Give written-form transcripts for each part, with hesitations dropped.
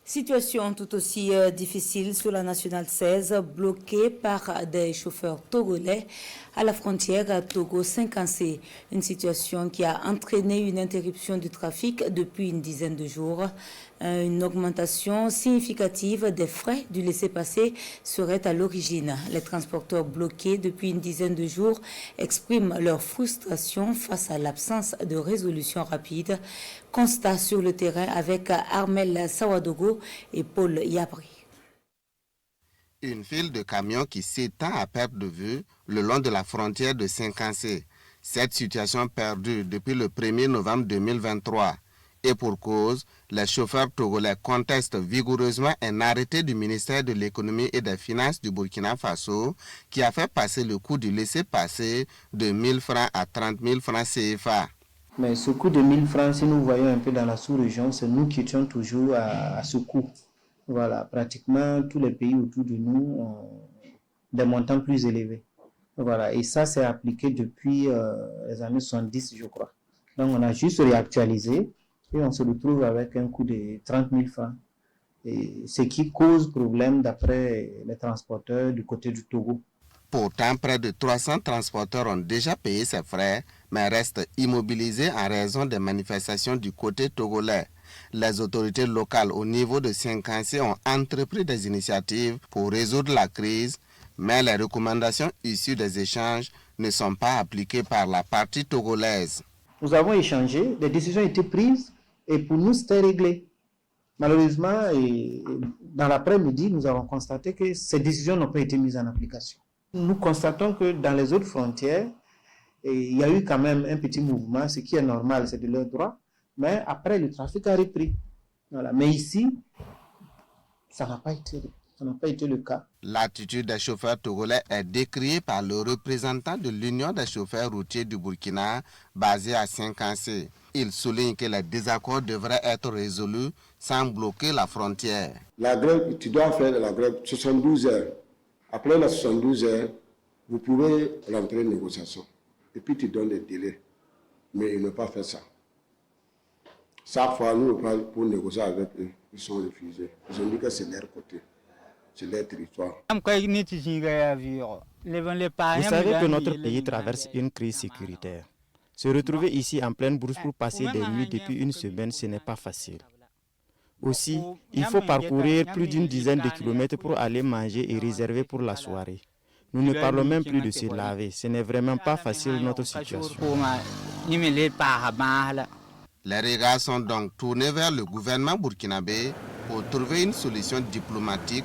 Situation tout aussi difficile sur la nationale 16, bloquée par des chauffeurs togolais à la frontière Togo-Cinquancé. Une situation qui a entraîné une interruption du trafic depuis une dizaine de jours. Une augmentation significative des frais du laissez-passer serait à l'origine. Les transporteurs bloqués depuis une dizaine de jours expriment leur frustration face à l'absence de résolution rapide. Constat sur le terrain avec Armel Sawadogo et Paul Yabri. Une file de camions qui s'étend à perte de vue le long de la frontière de Cinquancé. Cette situation perdue depuis le 1er novembre 2023. Et pour cause, les chauffeurs togolais contestent vigoureusement un arrêté du ministère de l'économie et des finances du Burkina Faso qui a fait passer le coût du laissez-passer de 1 000 francs à 30 000 francs CFA. Mais ce coût de 1 000 francs, si nous voyons un peu dans la sous-région, c'est nous qui étions toujours à ce coût. Voilà, pratiquement tous les pays autour de nous ont des montants plus élevés. Voilà, et ça, c'est appliqué depuis les années 70, je crois. Donc, on a juste réactualisé et on se retrouve avec un coût de 30 000 francs. Et ce qui cause problème d'après les transporteurs du côté du Togo. Pourtant, près de 300 transporteurs ont déjà payé ces frais, mais restent immobilisés en raison des manifestations du côté togolais. Les autorités locales au niveau de Cinquancé ont entrepris des initiatives pour résoudre la crise, mais les recommandations issues des échanges ne sont pas appliquées par la partie togolaise. Nous avons échangé, des décisions ont été prises et pour nous c'était réglé. Malheureusement, dans l'après-midi, nous avons constaté que ces décisions n'ont pas été mises en application. Nous constatons que dans les autres frontières, il y a eu quand même un petit mouvement, ce qui est normal, c'est de leur droit, mais après le trafic a repris. Voilà. Mais ici, ça n'a pas été le cas. L'attitude des chauffeurs togolais est décriée par le représentant de l'Union des chauffeurs routiers du Burkina, basé à Cinquancé. Il souligne que les désaccords devraient être résolus sans bloquer la frontière. La grève, tu dois faire la grève 72 heures. Après les 72 heures, vous pouvez rentrer en négociation. Et puis tu donnes des délais. Mais ils n'ont pas fait ça. Chaque fois, nous, pour négocier avec eux, ils sont refusés. Ils ont dit que c'est leur côté. C'est leur territoire. Vous savez que notre pays traverse une crise sécuritaire. Se retrouver ici en pleine brousse pour passer des nuits depuis une semaine, ce n'est pas facile. Aussi, il faut parcourir plus d'une dizaine de kilomètres pour aller manger et réserver pour la soirée. Nous ne parlons même plus de se laver. Ce n'est vraiment pas facile notre situation. Les regards sont donc tournés vers le gouvernement burkinabé pour trouver une solution diplomatique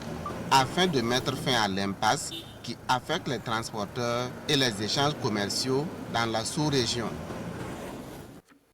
afin de mettre fin à l'impasse qui affecte les transporteurs et les échanges commerciaux dans la sous-région.